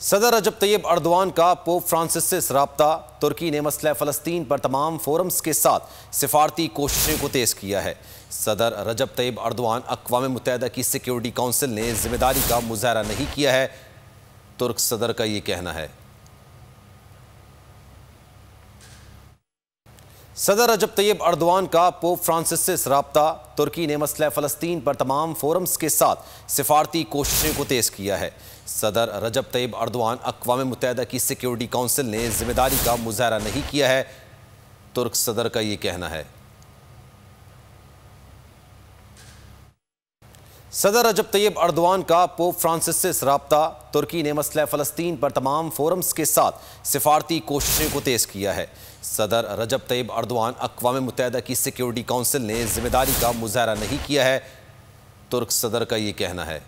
सदर रजब तैयब अर्दवान का pope Francis से राब्ता। तुर्की ने मसला फ़लस्तीन पर तमाम फोरम्स के साथ सिफारती कोशिशों को तेज़ किया है। सदर रजब तैयब अर्दवान अक़वाम मुत्तहिदा की सिक्योरिटी काउंसिल ने जिम्मेदारी का मुज़ाहरा नहीं किया है, तुर्क सदर का ये कहना है। सदर रजब तैयब अर्दवान का पोप फ्रांसिस से राब्ता। तुर्की ने मसला फ़लस्तीन पर तमाम फोरम्स के साथ सिफारती कोशिशों को तेज़ किया है। सदर रजब तैयब अर्दवान अक़वाम मुत्तहिदा की सिक्योरिटी काउंसिल ने जिम्मेदारी का मुज़ाहरा नहीं किया है, तुर्क सदर का ये कहना है। सदर रजब तैयब अर्दवान का पोप फ्रांसिस से राब्ता। तुर्की ने मसला फ़लस्तीन पर तमाम फोरम्स के साथ सिफारती कोशिशों को तेज़ किया है। सदर रजब तैयब अर्दवान अक़वाम मुत्तहिदा की सिक्योरिटी काउंसिल ने जिम्मेदारी का मुज़ाहरा नहीं किया है, तुर्क सदर का ये कहना है।